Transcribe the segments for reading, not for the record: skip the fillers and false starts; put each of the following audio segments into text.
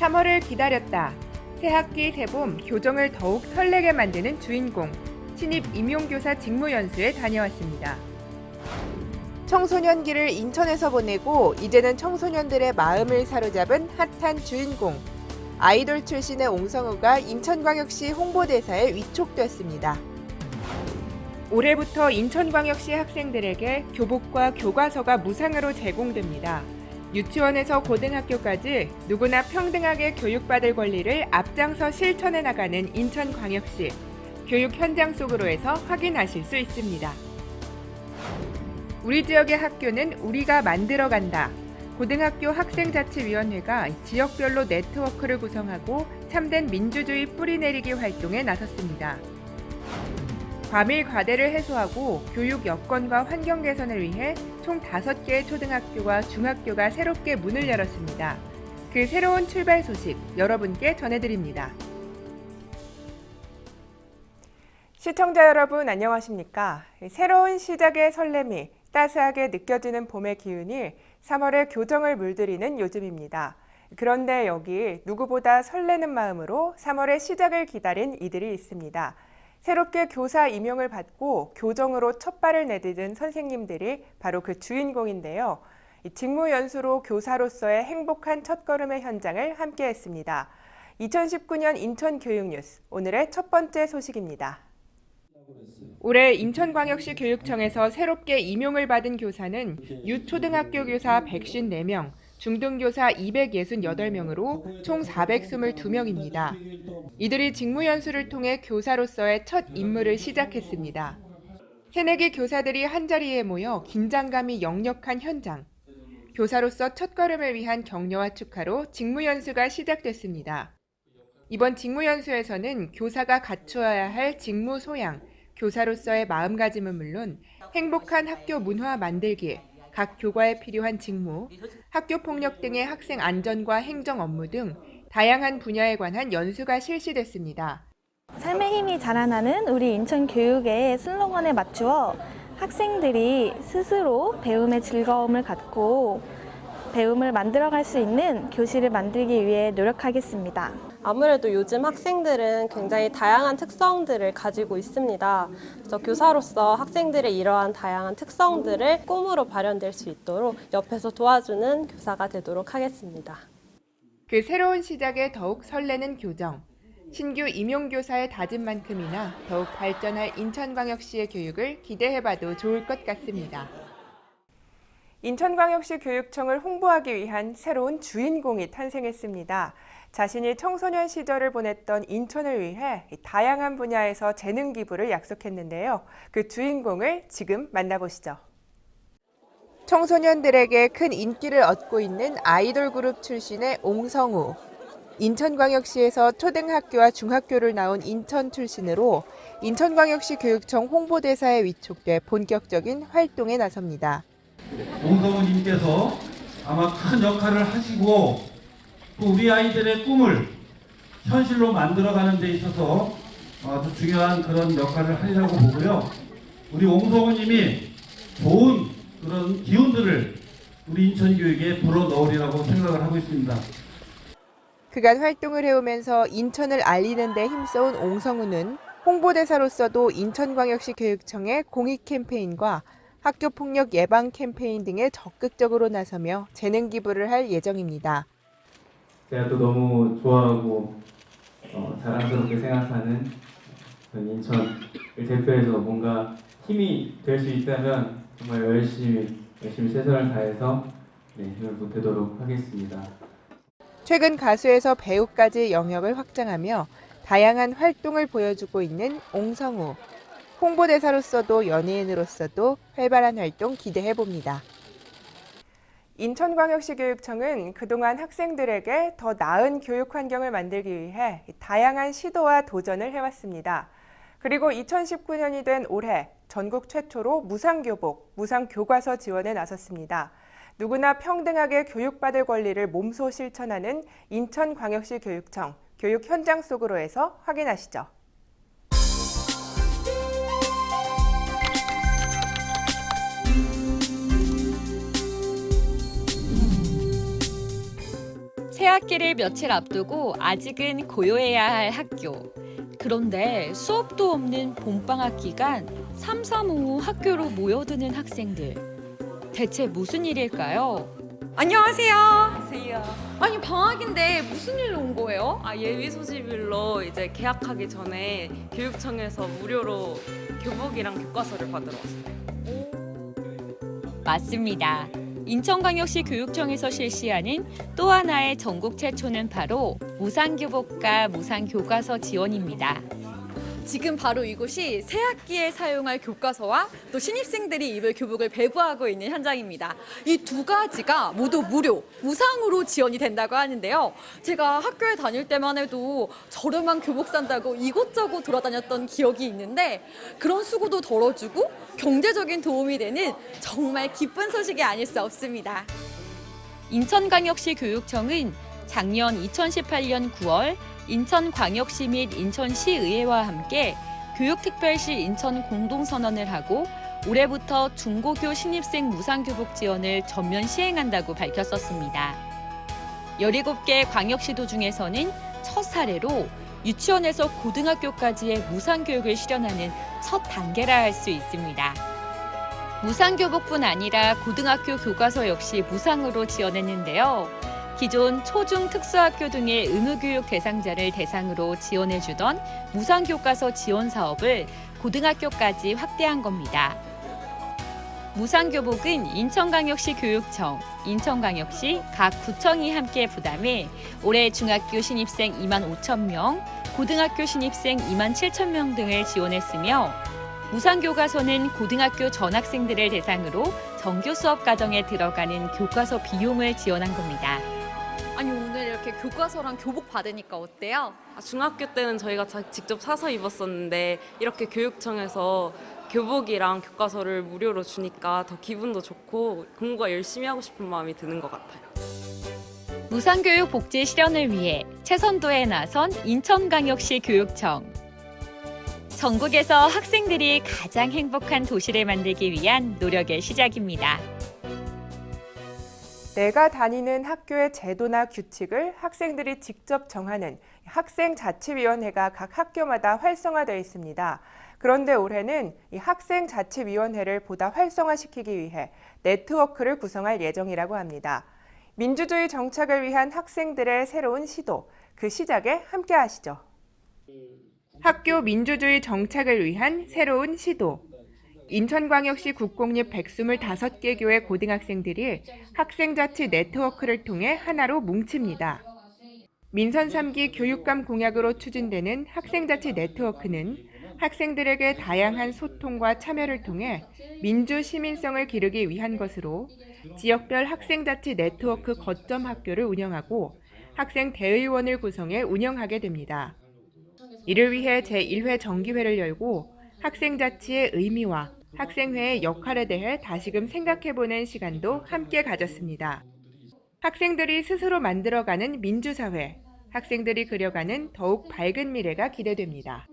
3월을 기다렸다. 새학기 새봄 교정을 더욱 설레게 만드는 주인공. 신입 임용교사 직무연수에 다녀왔습니다. 청소년기를 인천에서 보내고 이제는 청소년들의 마음을 사로잡은 핫한 주인공. 아이돌 출신의 옹성우가 인천광역시 홍보대사에 위촉됐습니다. 올해부터 인천광역시 학생들에게 교복과 교과서가 무상으로 제공됩니다. 유치원에서 고등학교까지 누구나 평등하게 교육받을 권리를 앞장서 실천해 나가는 인천광역시. 교육 현장 속으로에서 확인하실 수 있습니다. 우리 지역의 학교는 우리가 만들어간다. 고등학교 학생자치위원회가 지역별로 네트워크를 구성하고 참된 민주주의 뿌리내리기 활동에 나섰습니다. 과밀 과대를 해소하고 교육 여건과 환경 개선을 위해 총 5개의 초등학교와 중학교가 새롭게 문을 열었습니다. 그 새로운 출발 소식 여러분께 전해드립니다. 시청자 여러분 안녕하십니까? 새로운 시작의 설렘이 따스하게 느껴지는 봄의 기운이 3월의 교정을 물들이는 요즘입니다. 그런데 여기 누구보다 설레는 마음으로 3월의 시작을 기다린 이들이 있습니다. 새롭게 교사 임용을 받고 교정으로 첫 발을 내딛은 선생님들이 바로 그 주인공인데요. 직무연수로 교사로서의 행복한 첫걸음의 현장을 함께했습니다. 2019년 인천교육뉴스, 오늘의 첫 번째 소식입니다. 올해 인천광역시 교육청에서 새롭게 임용을 받은 교사는 유초등학교 교사 154명, 중등교사 268명으로 총 422명입니다. 이들이 직무연수를 통해 교사로서의 첫 임무를 시작했습니다. 새내기 교사들이 한자리에 모여 긴장감이 역력한 현장. 교사로서 첫걸음을 위한 격려와 축하로 직무연수가 시작됐습니다. 이번 직무연수에서는 교사가 갖추어야 할 직무 소양, 교사로서의 마음가짐은 물론 행복한 학교 문화 만들기, 각 교과에 필요한 직무, 학교 폭력 등의 학생 안전과 행정 업무 등 다양한 분야에 관한 연수가 실시됐습니다. 삶의 힘이 자라나는 우리 인천 교육의 슬로건에 맞추어 학생들이 스스로 배움의 즐거움을 갖고 배움을 만들어갈 수 있는 교실을 만들기 위해 노력하겠습니다. 아무래도 요즘 학생들은 굉장히 다양한 특성들을 가지고 있습니다. 그래서 교사로서 학생들의 이러한 다양한 특성들을 꿈으로 발현될 수 있도록 옆에서 도와주는 교사가 되도록 하겠습니다. 그 새로운 시작에 더욱 설레는 교정. 신규 임용교사의 다짐만큼이나 더욱 발전할 인천광역시의 교육을 기대해봐도 좋을 것 같습니다. 인천광역시 교육청을 홍보하기 위한 새로운 주인공이 탄생했습니다. 자신이 청소년 시절을 보냈던 인천을 위해 다양한 분야에서 재능 기부를 약속했는데요. 그 주인공을 지금 만나보시죠. 청소년들에게 큰 인기를 얻고 있는 아이돌 그룹 출신의 옹성우. 인천광역시에서 초등학교와 중학교를 나온 인천 출신으로 인천광역시 교육청 홍보대사에 위촉돼 본격적인 활동에 나섭니다. 옹성우님께서 아마 큰 역할을 하시고 또 우리 아이들의 꿈을 현실로 만들어가는 데 있어서 아주 중요한 그런 역할을 하리라고 보고요. 우리 옹성우님이 좋은 그런 기운들을 우리 인천교육에 불어넣으리라고 생각을 하고 있습니다. 그간 활동을 해오면서 인천을 알리는 데 힘써온 옹성우는 홍보대사로서도 인천광역시 교육청의 공익 캠페인과 학교폭력 예방 캠페인 등에 적극적으로 나서며 재능 기부를 할 예정입니다. 제가 또 너무 좋아하고 자랑스럽게 생각하는 인천을 대표해서 뭔가 힘이 될 수 있다면 정말 열심히 최선을 다해서 힘을 보태도록 하겠습니다. 최근 가수에서 배우까지 영역을 확장하며 다양한 활동을 보여주고 있는 옹성우. 홍보대사로서도 연예인으로서도 활발한 활동 기대해봅니다. 인천광역시 교육청은 그동안 학생들에게 더 나은 교육 환경을 만들기 위해 다양한 시도와 도전을 해왔습니다. 그리고 2019년이 된 올해 전국 최초로 무상교복, 무상교과서 지원에 나섰습니다. 누구나 평등하게 교육받을 권리를 몸소 실천하는 인천광역시 교육청, 교육 현장 속으로에서 확인하시죠. 새 학기를 며칠 앞두고 아직은 고요해야 할 학교. 그런데 수업도 없는 봄방학 기간 삼삼오오 학교로 모여드는 학생들. 대체 무슨 일일까요? 안녕하세요. 아니 방학인데 무슨 일로 온 거예요? 예비 소집일로 이제 개학하기 전에 교육청에서 무료로 교복이랑 교과서를 받으러 왔어요. 맞습니다. 인천광역시 교육청에서 실시하는 또 하나의 전국 최초는 바로 무상교복과 무상교과서 지원입니다. 지금 바로 이곳이 새 학기에 사용할 교과서와 또 신입생들이 입을 교복을 배부하고 있는 현장입니다. 이 두 가지가 모두 무료, 무상으로 지원이 된다고 하는데요. 제가 학교에 다닐 때만 해도 저렴한 교복 산다고 이곳저곳 돌아다녔던 기억이 있는데 그런 수고도 덜어주고 경제적인 도움이 되는 정말 기쁜 소식이 아닐 수 없습니다. 인천광역시 교육청은 작년 2018년 9월 인천광역시 및 인천시의회와 함께 교육특별시 인천 공동선언을 하고 올해부터 중고교 신입생 무상교복 지원을 전면 시행한다고 밝혔었습니다. 17개 광역시도 중에서는 첫 사례로 유치원에서 고등학교까지의 무상교육을 실현하는 첫 단계라 할 수 있습니다. 무상교복뿐 아니라 고등학교 교과서 역시 무상으로 지원했는데요. 기존 초중 특수학교 등의 의무교육 대상자를 대상으로 지원해주던 무상교과서 지원 사업을 고등학교까지 확대한 겁니다. 무상교복은 인천광역시 교육청, 인천광역시 각 구청이 함께 부담해 올해 중학교 신입생 2만 5천 명, 고등학교 신입생 2만 7천 명 등을 지원했으며 무상교과서는 고등학교 전학생들을 대상으로 정규 수업 과정에 들어가는 교과서 비용을 지원한 겁니다. 아니 오늘 이렇게 교과서랑 교복 받으니까 어때요? 중학교 때는 저희가 직접 사서 입었었는데 이렇게 교육청에서 교복이랑 교과서를 무료로 주니까 더 기분도 좋고 공부가 열심히 하고 싶은 마음이 드는 것 같아요. 무상교육 복지 실현을 위해 최선도에 나선 인천광역시 교육청. 전국에서 학생들이 가장 행복한 도시를 만들기 위한 노력의 시작입니다. 내가 다니는 학교의 제도나 규칙을 학생들이 직접 정하는 학생자치위원회가 각 학교마다 활성화되어 있습니다. 그런데 올해는 이 학생자치위원회를 보다 활성화시키기 위해 네트워크를 구성할 예정이라고 합니다. 민주주의 정착을 위한 학생들의 새로운 시도, 그 시작에 함께 하시죠. 학교 민주주의 정착을 위한 새로운 시도. 인천광역시 국공립 125개 교회 고등학생들이 학생자치 네트워크를 통해 하나로 뭉칩니다. 민선 3기 교육감 공약으로 추진되는 학생자치 네트워크는 학생들에게 다양한 소통과 참여를 통해 민주 시민성을 기르기 위한 것으로 지역별 학생자치 네트워크 거점 학교를 운영하고 학생 대의원을 구성해 운영하게 됩니다. 이를 위해 제1회 정기회를 열고 학생자치의 의미와 학생회의 역할에 대해 다시금 생각해보는 시간도 함께 가졌습니다. 학생들이 스스로 만들어가는 민주사회, 학생들이 그려가는 더욱 밝은 미래가 기대됩니다.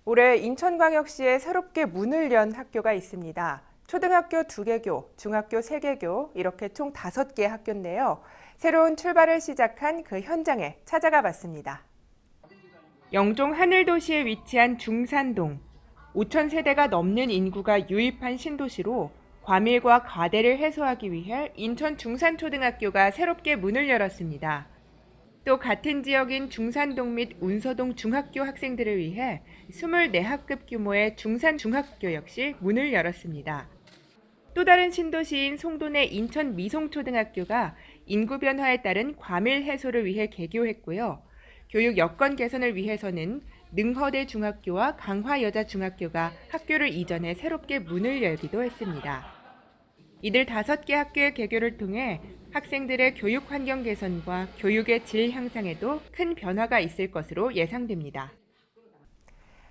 올해 인천광역시에 새롭게 문을 연 학교가 있습니다. 초등학교 2개교, 중학교 3개교, 이렇게 총 5개 학교인데요. 새로운 출발을 시작한 그 현장에 찾아가 봤습니다. 영종 하늘도시에 위치한 중산동. 5천 세대가 넘는 인구가 유입한 신도시로 과밀과 과대를 해소하기 위해 인천 중산초등학교가 새롭게 문을 열었습니다. 또 같은 지역인 중산동 및 운서동 중학교 학생들을 위해 24학급 규모의 중산중학교 역시 문을 열었습니다. 또 다른 신도시인 송도의 인천 미송초등학교가 인구 변화에 따른 과밀 해소를 위해 개교했고요. 교육 여건 개선을 위해서는 능허대 중학교와 강화여자중학교가 학교를 이전해 새롭게 문을 열기도 했습니다. 이들 5개 학교의 개교를 통해 학생들의 교육 환경 개선과 교육의 질 향상에도 큰 변화가 있을 것으로 예상됩니다.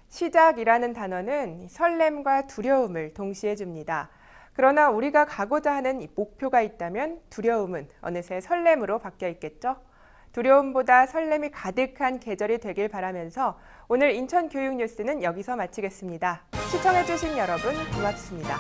시작이라는 단어는 설렘과 두려움을 동시에 줍니다. 그러나 우리가 가고자 하는 목표가 있다면 두려움은 어느새 설렘으로 바뀌어 있겠죠? 두려움보다 설렘이 가득한 계절이 되길 바라면서 오늘 인천교육뉴스는 여기서 마치겠습니다. 시청해주신 여러분 고맙습니다.